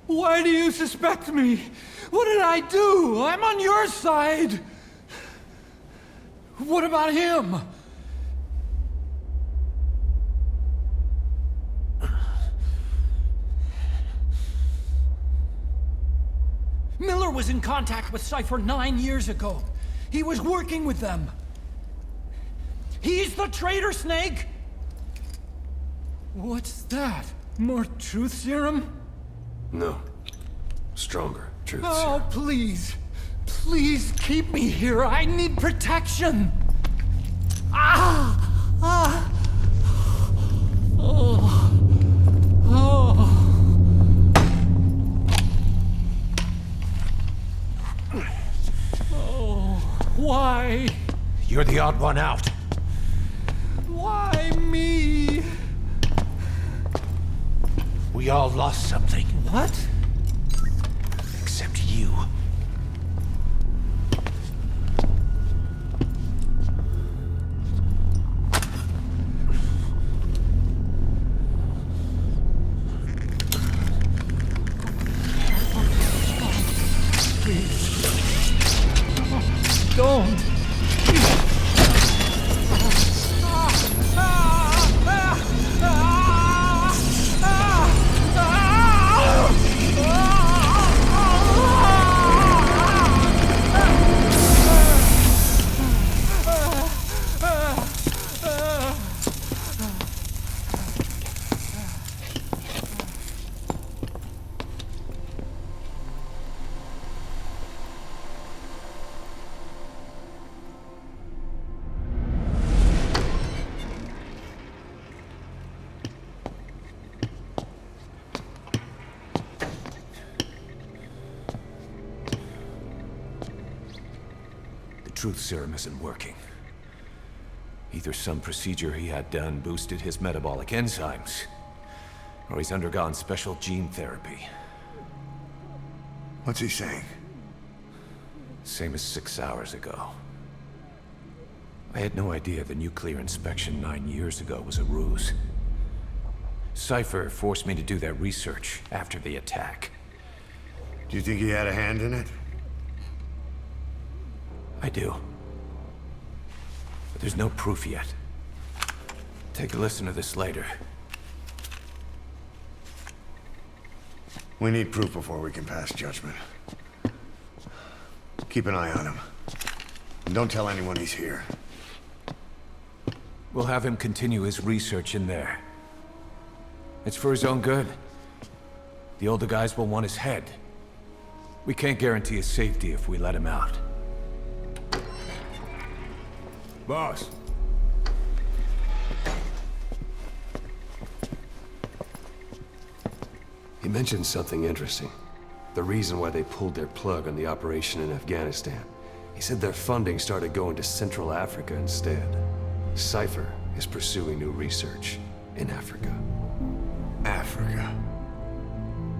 Why do you suspect me? What did I do? I'm on your side. What about him? Miller was in contact with Cypher 9 years ago. He was working with them. He's the traitor, Snake! What's that? More truth serum? No. Stronger truth Oh, serum. please. Please keep me here. I need protection. Ah! Ah! Oh. Oh. Oh. Why? You're the odd one out. Why me? We all lost something. What? Except you. Please. Don't. Truth serum isn't working. Either some procedure he had done boosted his metabolic enzymes, or he's undergone special gene therapy. What's he saying? Same as 6 hours ago. I had no idea the nuclear inspection 9 years ago was a ruse. Cypher forced me to do that research after the attack. Do you think he had a hand in it? I do. But there's no proof yet. Take a listen to this later. We need proof before we can pass judgment. Keep an eye on him. And don't tell anyone he's here. We'll have him continue his research in there. It's for his own good. The older guys will want his head. We can't guarantee his safety if we let him out. Boss. He mentioned something interesting. The reason why they pulled their plug on the operation in Afghanistan. He said their funding started going to Central Africa instead. Cypher is pursuing new research in Africa. Africa.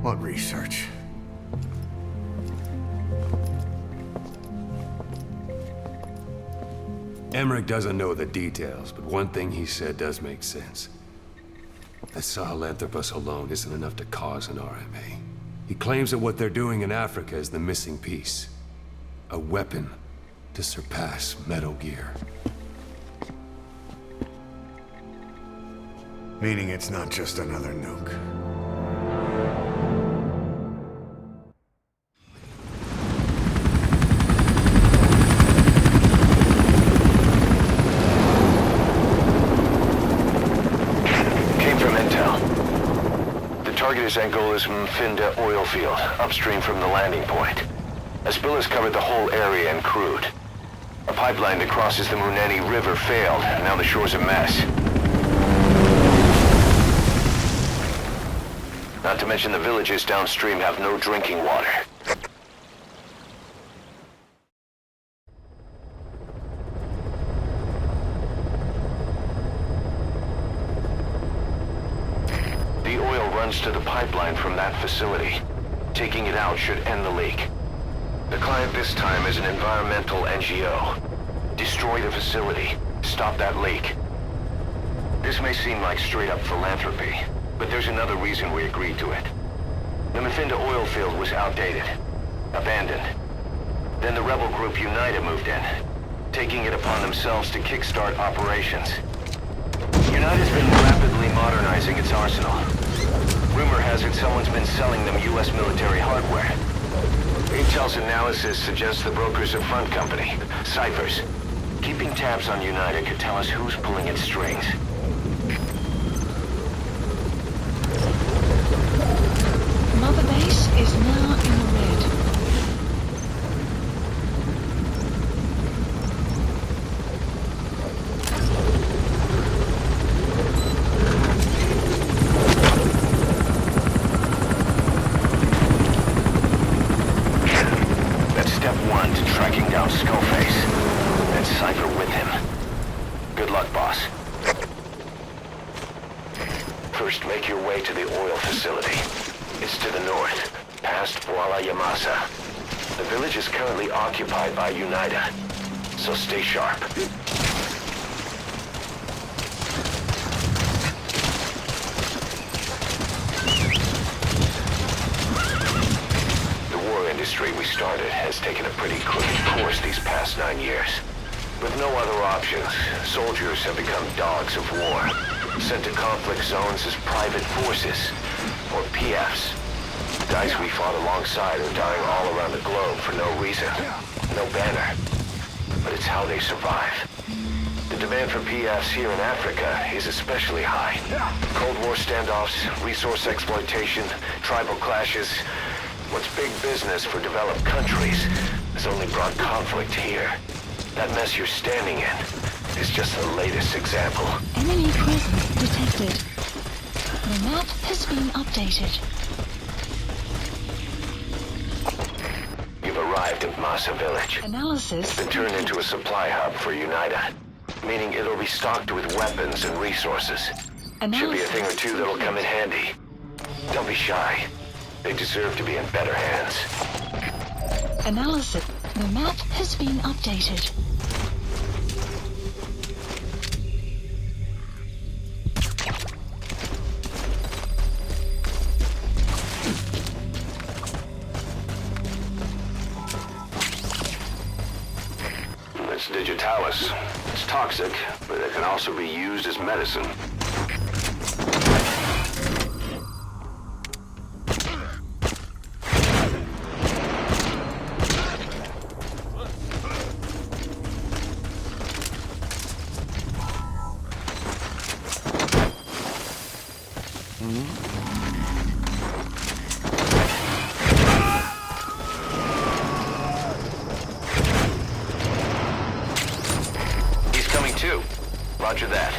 What research? Emmerich doesn't know the details, but one thing he said does make sense. That Sahelanthropus alone isn't enough to cause an RMA. He claims that what they're doing in Africa is the missing piece. A weapon to surpass Metal Gear. Meaning it's not just another nuke. Target is Angola's Mfinda oil field, upstream from the landing point. A spill has covered the whole area and crude. A pipeline that crosses the Muneni River failed, and now the shore's a mess. Not to mention the villages downstream have no drinking water. To the pipeline from that facility. Taking it out should end the leak. The client this time is an environmental NGO. Destroy the facility. Stop that leak. This may seem like straight-up philanthropy, but there's another reason we agreed to it. The Mfinda oil field was outdated, abandoned. Then the rebel group United moved in, taking it upon themselves to kickstart operations. United's been rapidly modernizing its arsenal. Rumor has it someone's been selling them U.S. military hardware. Intel's analysis suggests the broker's a front company, Cyphers. Keeping tabs on United could tell us who's pulling its strings. Mother base is now in the red. That's step one to tracking down Skullface. And Cypher with him. Good luck, boss. First, make your way to the oil facility. It's to the north, past Wala Yamasa. The village is currently occupied by Unida, so stay sharp. The war industry we started has taken a pretty crooked course these past 9 years. With no other options, soldiers have become dogs of war, sent to conflict zones as private forces, or PFs. Guys we fought alongside are dying all around the globe for no reason, no banner. But it's how they survive. The demand for PFs here in Africa is especially high. Cold War standoffs, resource exploitation, tribal clashes. What's big business for developed countries has only brought conflict here. That mess you're standing in is just the latest example. Enemy presence detected. The map has been updated. You've arrived at Masa Village. Analysis. It's been turned into a supply hub for Unida, meaning it'll be stocked with weapons and resources. Should be a thing or two that'll come in handy. Don't be shy. They deserve to be in better hands. Analysis. The map has been updated. It's digitalis. It's toxic, but it can also be used as medicine. Roger that.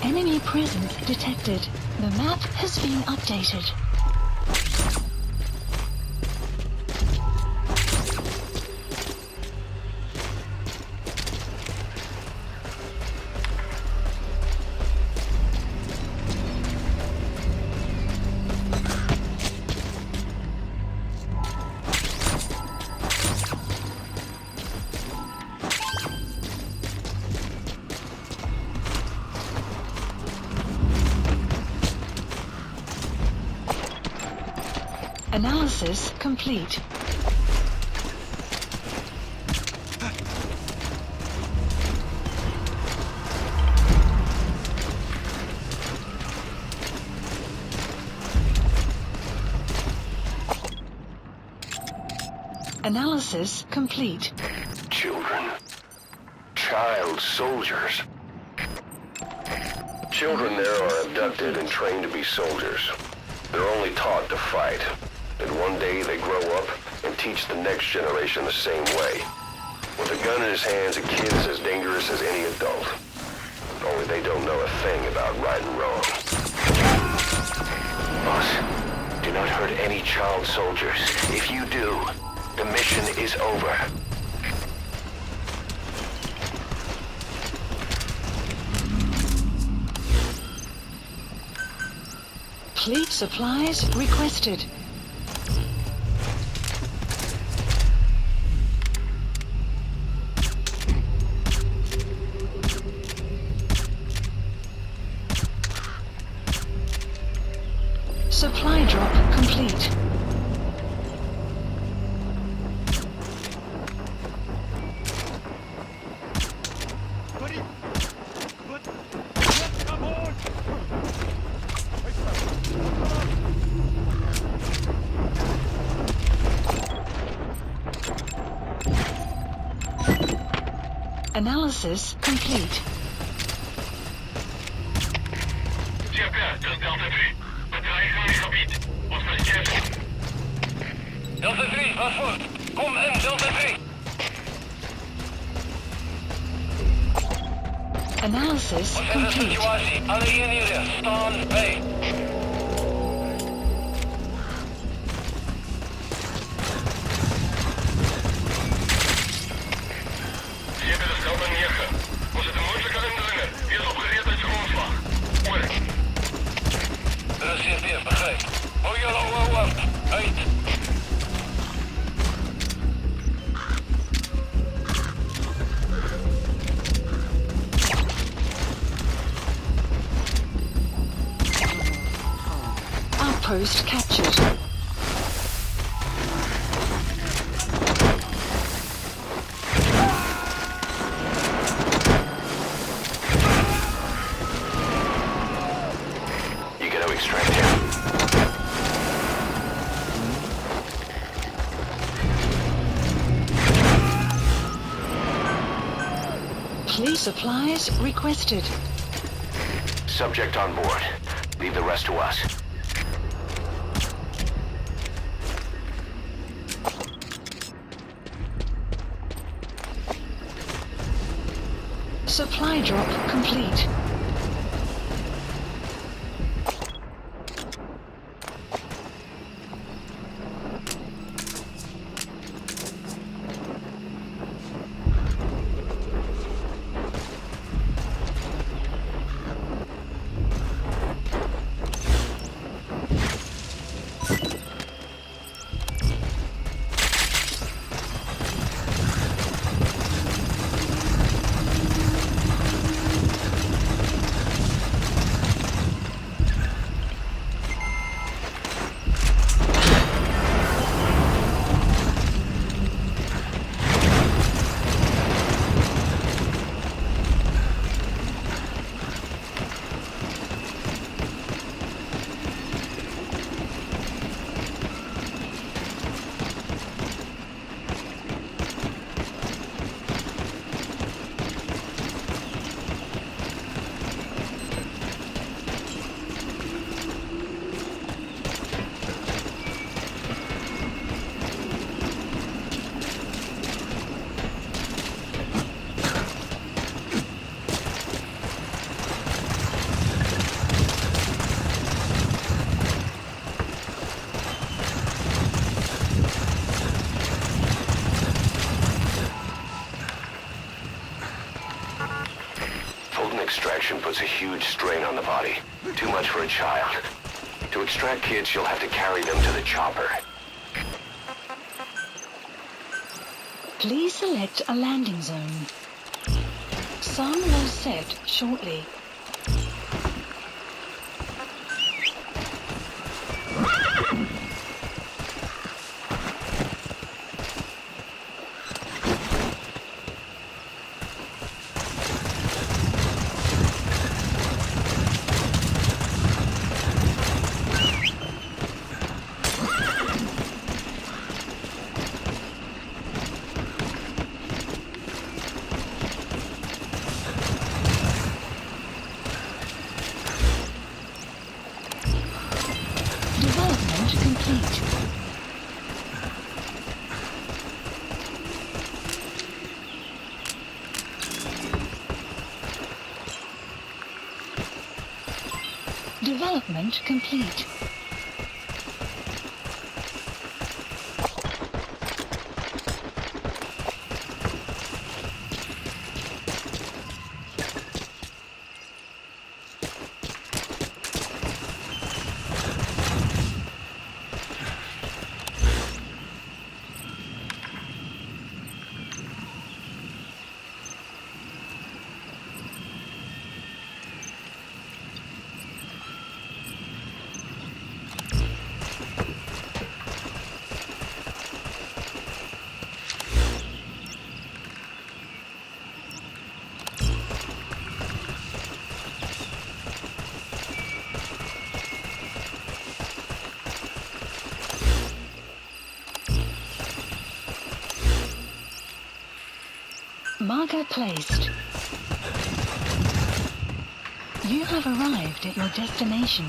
Enemy presence detected. The map has been updated. Analysis complete. Analysis complete. Children. Child soldiers. Children there are abducted and trained to be soldiers. They're only taught to fight. And one day they grow up and teach the next generation the same way. With a gun in his hands, a kid is as dangerous as any adult. Only they don't know a thing about right and wrong. Boss, do not hurt any child soldiers. If you do, the mission is over. Fleet supplies requested. Supply drop complete. Analysis complete. Delta 3, wat voor? Kom in, Delta 3. Analysis Wat is de complete. situatie? Alle eenheden, staan bij. Ze hebben de schelde neerge. Was het een moeilijke indringen? Die is opgereed uit zijn grondslag. Oor. Er is hier weer, begrijp. Hou jullie ogen op. Uit. Outpost captured. You gotta extract him. Fleet supplies requested. Subject on board. Leave the rest to us. Supply drop complete. Extraction puts a huge strain on the body. Too much for a child. To extract kids, you'll have to carry them to the chopper. Please select a landing zone. Sun will set shortly. Development complete. Marker placed. You have arrived at your destination.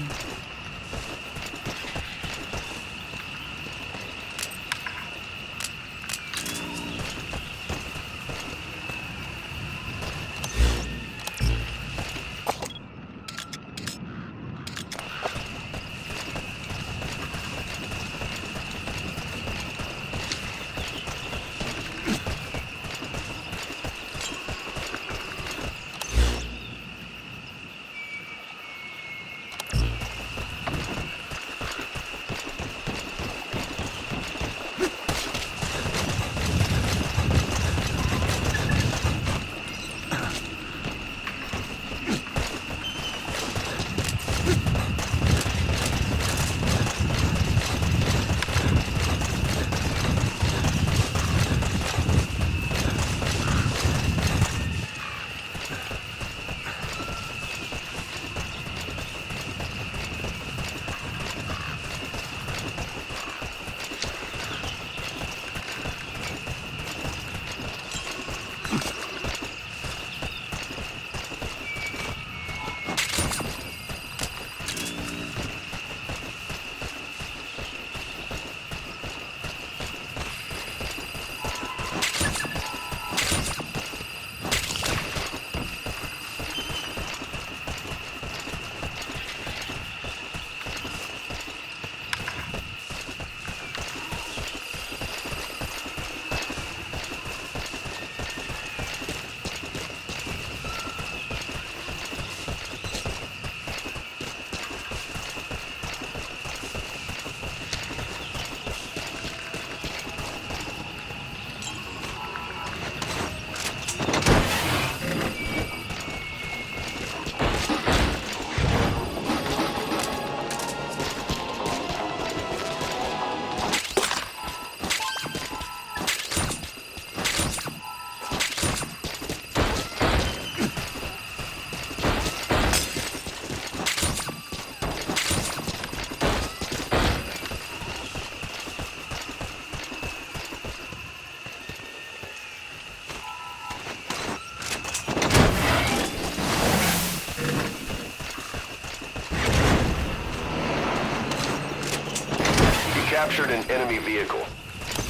Captured an enemy vehicle.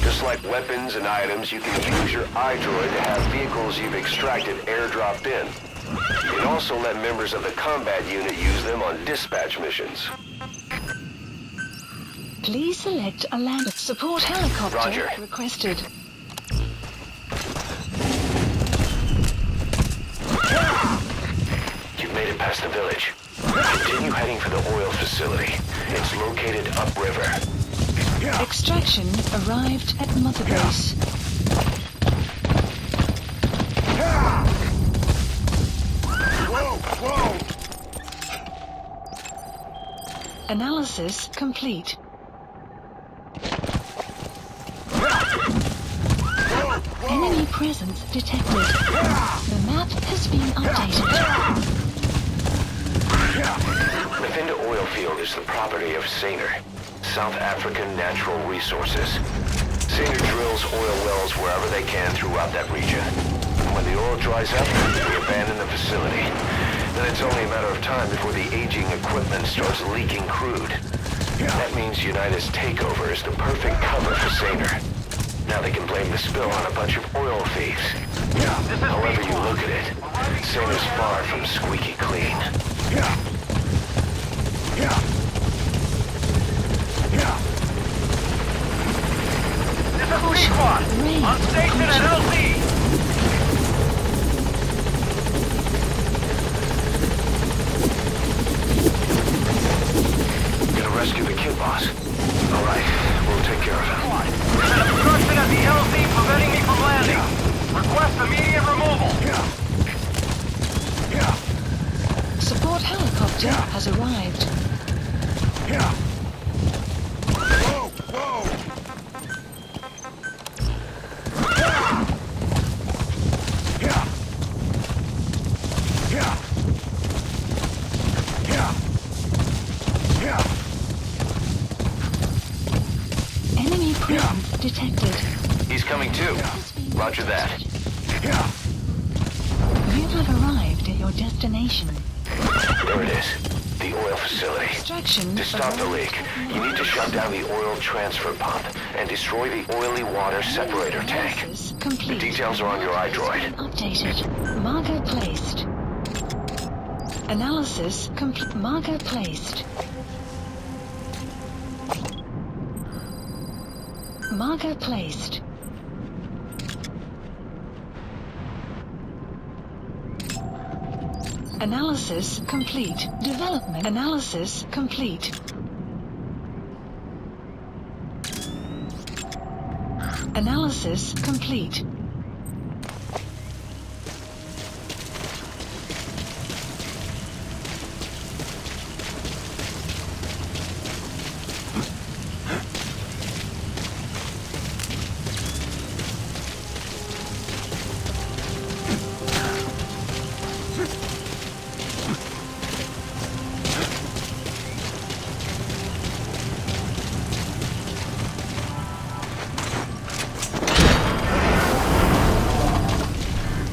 Just like weapons and items, you can use your iDroid to have vehicles you've extracted airdropped in. You can also let members of the combat unit use them on dispatch missions. Please select a land support helicopter Roger. requested. You've made it past the village. Continue heading for the oil facility. It's located upriver. Extraction arrived at Mother Base. Whoa! Analysis complete. Enemy presence detected. The map has been updated. The Finda oil field is the property of Saner, South African Natural Resources. Saner drills oil wells wherever they can throughout that region. And when the oil dries up, we abandon the facility. Then it's only a matter of time before the aging equipment starts leaking crude. That means United's takeover is the perfect cover for Saner. Now they can blame the spill on a bunch of oil thieves. However you look at it, Saner's far from squeaky clean. This is P-Squad. On station at LZ. Gonna rescue the kid, boss. All right, we'll take care of him. There's an obstruction at the LZ preventing me from landing. Request immediate removal. Support helicopter has arrived. Enemy presence detected. He's coming too. Roger that. You have arrived at your destination. There it is. The oil facility. Extraction. To stop the leak, you need to shut down the oil transfer pump and destroy the oily water separator tank. Analysis The complete. details are on your iDroid. Updated. Marker placed. Analysis complete. Marker placed. Marker placed. Analysis complete. Development analysis complete. Analysis complete.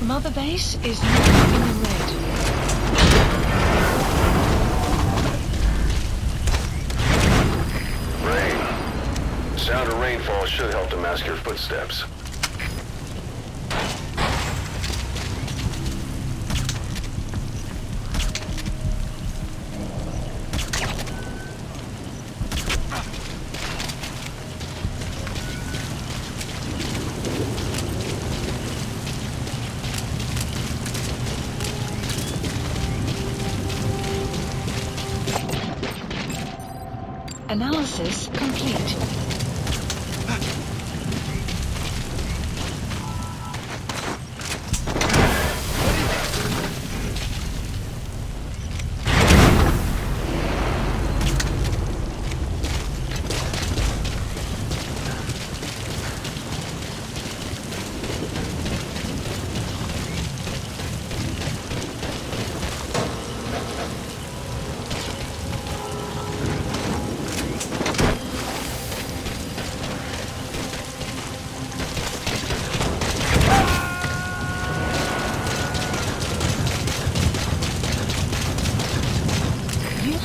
Mother base is now in the red. Rain. Sound of rainfall should help to mask your footsteps. Analysis complete.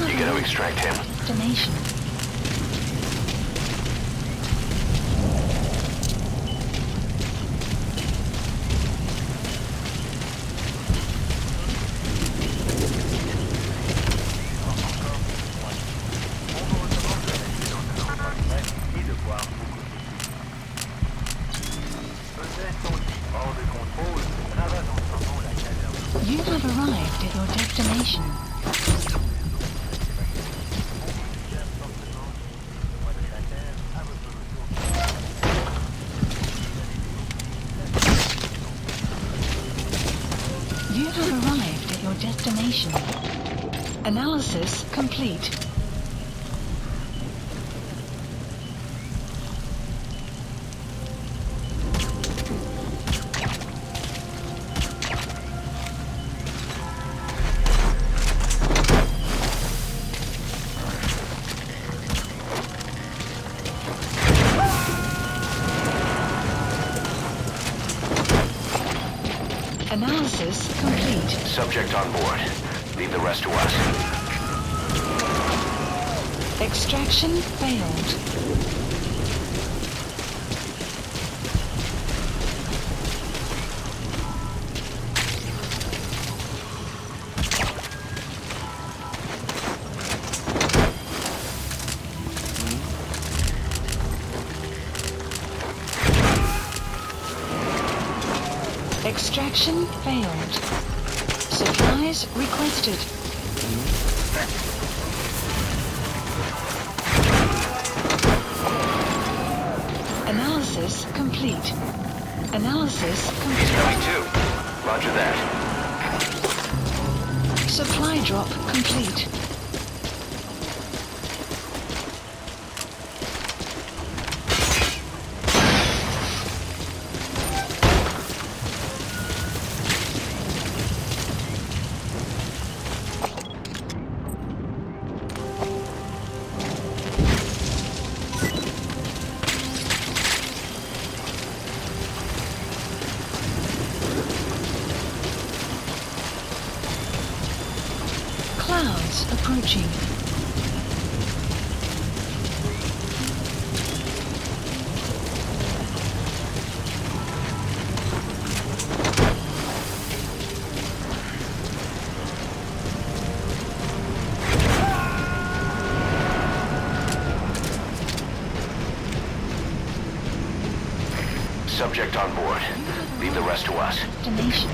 You gotta extract him. Destination. You have arrived at your destination. You have arrived at your destination. Analysis complete. Analysis complete. Subject on board. Leave the rest to us. Extraction failed. Extraction failed. Supplies requested. Analysis complete. Analysis complete. Coming too. Roger that. Supply drop complete. Clouds approaching. Subject on board. Leave the rest to us. Destination.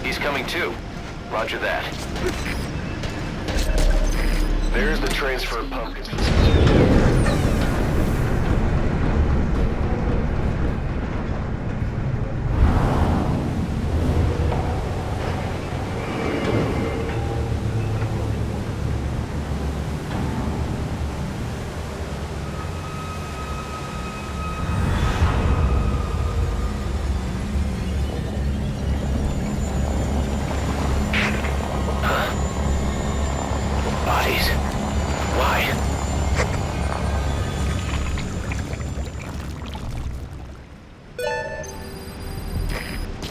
He's coming too. Roger that. There's the transfer pump. Bodies. Why?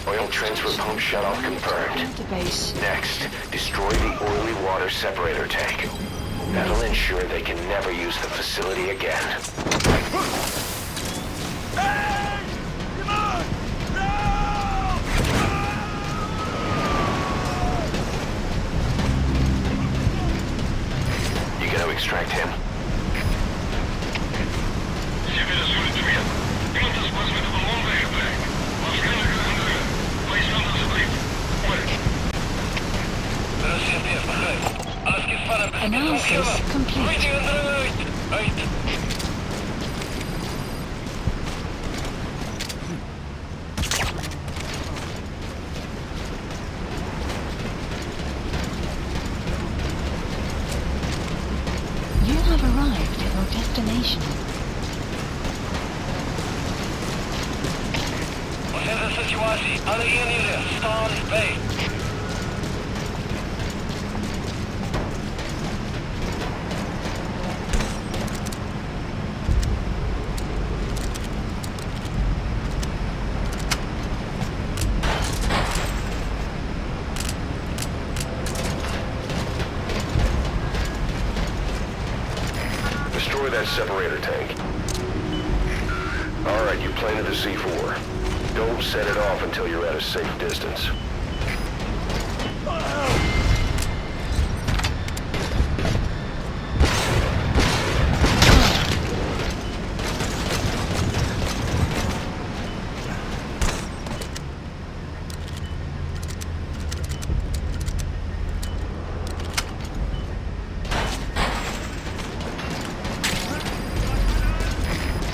Oil transfer pump shutoff confirmed. Database. Next, destroy the oily water separator tank. That'll ensure they can never use the facility again. You gonna extract him? Севера Сулит Мед. Iemand is pas met de ballon weggetrekt. Waarschijnlijk een vijfstander verdriet. Reserveer, begrijp. Als ik van hem Analysis complete. uit. You have arrived at your destination. Wat is de situatie? Alle eenheden staan bij. Destroy that separator tank. All right, you planted the C4. Don't set it off until you're at a safe distance.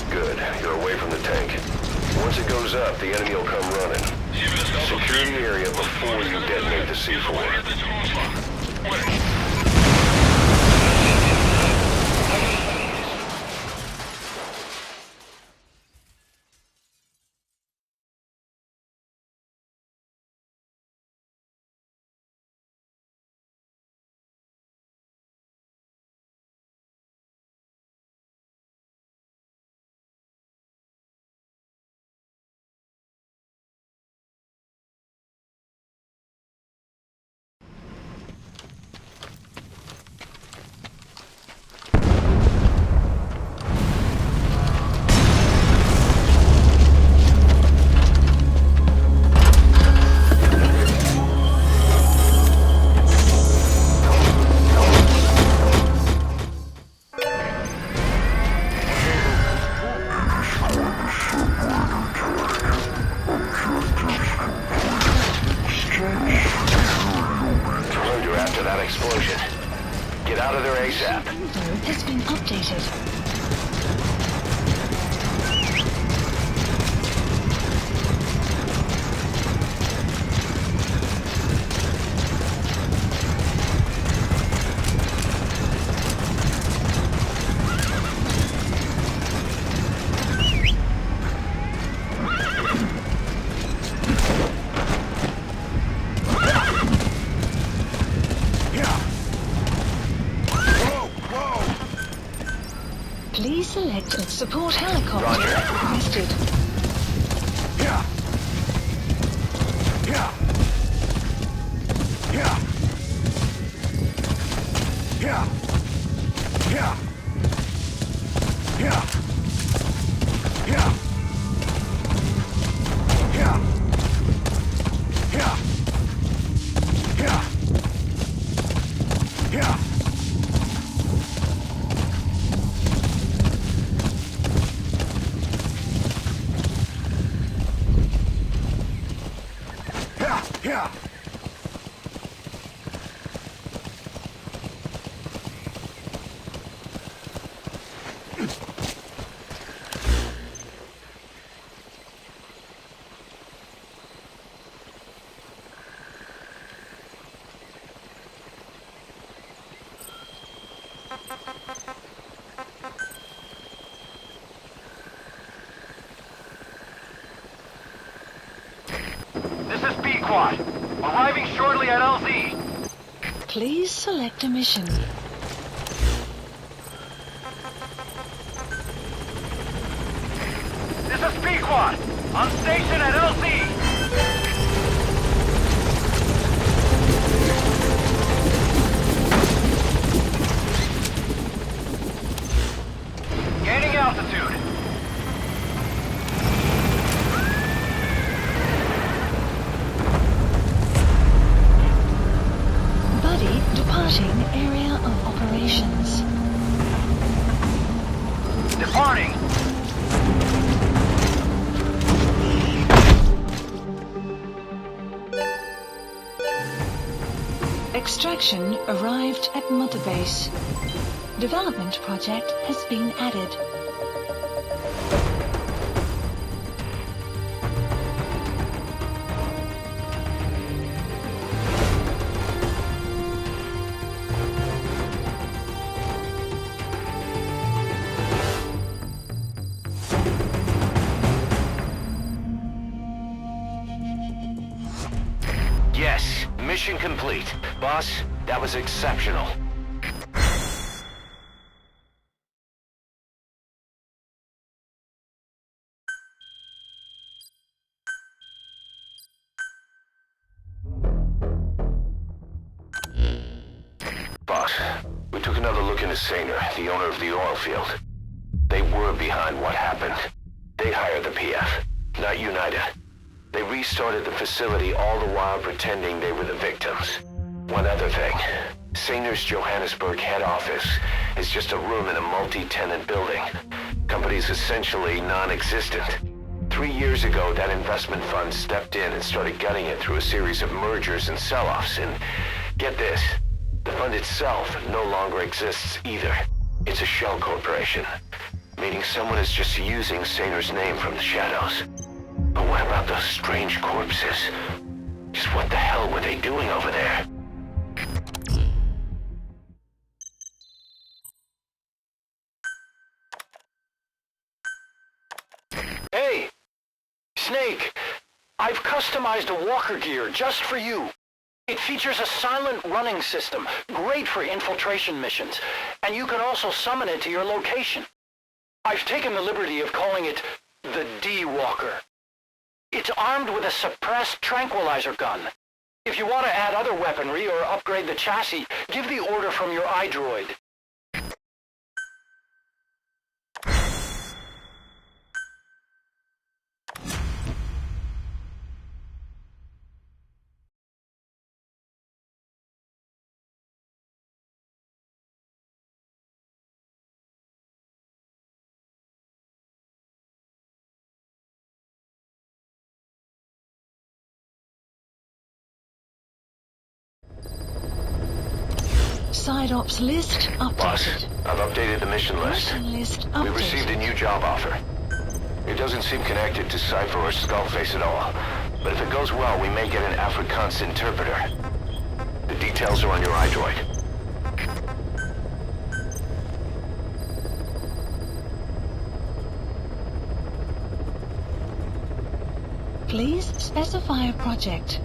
Good. You're away from the tank. Once it goes up, the enemy will come running. Secure the area before you detonate the C4. ASAP. info has been updated. Please select a support helicopter requested. This is B-Quad. Arriving shortly at LZ. Please select a mission. This is B-Quad. On station at LZ. Gaining altitude. Buddy departing area of operations. Departing. Extraction arrived at Mother Base. Development project has been added. Yes, mission complete. Boss, that was exceptional. Boss, we took another look into Sainer, the owner of the oil field. They were behind what happened. They hired the PF, not United. They restarted the facility all the while pretending they were the victims. One other thing. Sainer's Johannesburg head office is just a room in a multi-tenant building. Company's essentially non-existent. 3 years ago, that investment fund stepped in and started gutting it through a series of mergers and sell-offs. And get this, the fund itself no longer exists either. It's a shell corporation, meaning someone is just using Sainer's name from the shadows. But what about those strange corpses? Just what the hell were they doing over there? Hey! Snake! I've customized a walker gear just for you. It features a silent running system, great for infiltration missions, and you can also summon it to your location. I've taken the liberty of calling it the D-Walker. It's armed with a suppressed tranquilizer gun. If you want to add other weaponry or upgrade the chassis, give the order from your iDroid. Side ops list Boss, updated. I've updated the mission list. Mission list We received a updated. new job offer. It doesn't seem connected to Cypher or Skullface at all. But if it goes well, we may get an Afrikaans interpreter. The details are on your iDroid. Please specify a project.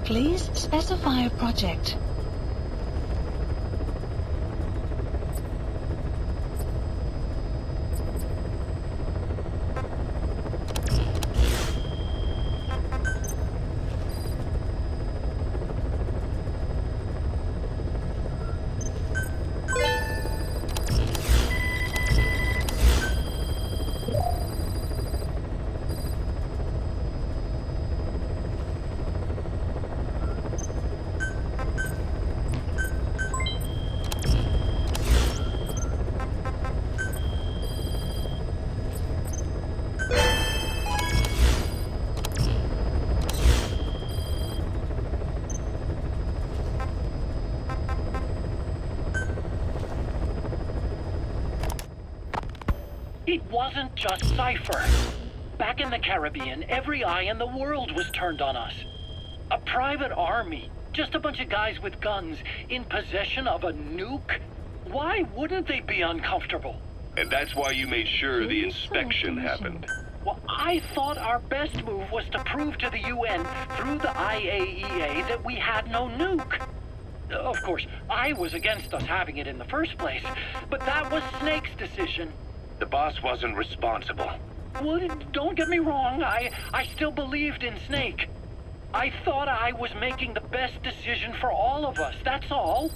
Please specify a project. It wasn't just Cypher. Back in the Caribbean, every eye in the world was turned on us. A private army, just a bunch of guys with guns, in possession of a nuke? Why wouldn't they be uncomfortable? And that's why you made sure the inspection happened. Well, I thought our best move was to prove to the UN through the IAEA that we had no nuke. Of course, I was against us having it in the first place, but that was Snake's decision. The boss wasn't responsible. Well, don't get me wrong, I still believed in Snake. I thought I was making the best decision for all of us, that's all.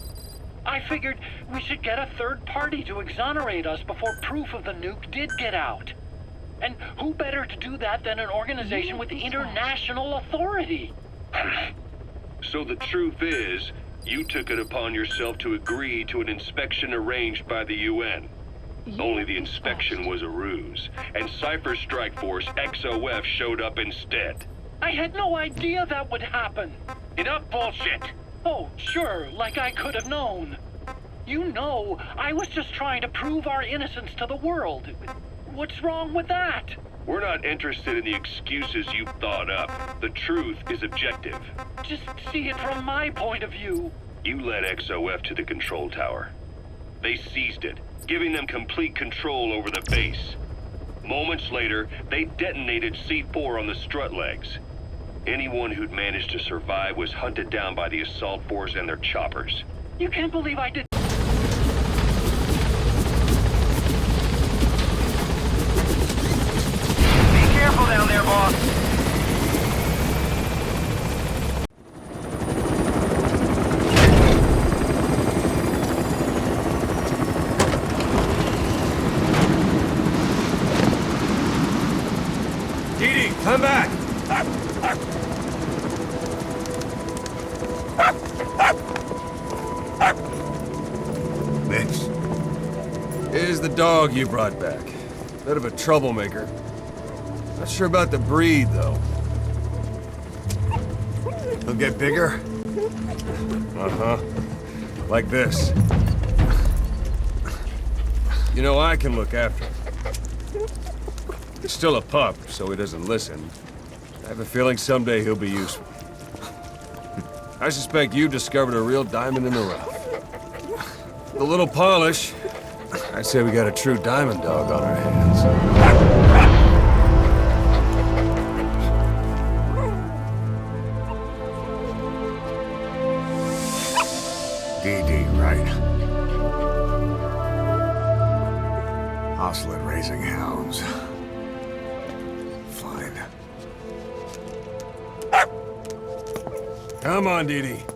I figured we should get a third party to exonerate us before proof of the nuke did get out. And who better to do that than an organization with international authority? So the truth is, you took it upon yourself to agree to an inspection arranged by the UN. Only the inspection was a ruse, and Cypher Strike Force XOF showed up instead. I had no idea that would happen. Enough bullshit! Oh, sure, like I could have known. You know, I was just trying to prove our innocence to the world. What's wrong with that? We're not interested in the excuses you thought up. The truth is objective. Just see it from my point of view. You led XOF to the control tower. They seized it, giving them complete control over the base. Moments later, they detonated C4 on the strut legs. Anyone who'd managed to survive was hunted down by the assault force and their choppers. You can't believe I did. Be careful down there, boss. Come back! Mitch, Here's the dog you brought back. Bit of a troublemaker. Not sure about the breed, though. he'll get bigger? Uh-huh. Like this. You know, I can look after him. He's still a pup, so he doesn't listen. I have a feeling someday he'll be useful. I suspect you discovered a real diamond in the rough. With a little polish, I'd say we got a true diamond dog on our hands. right? Oslet raising hounds. Fine. Come on, Dee Dee.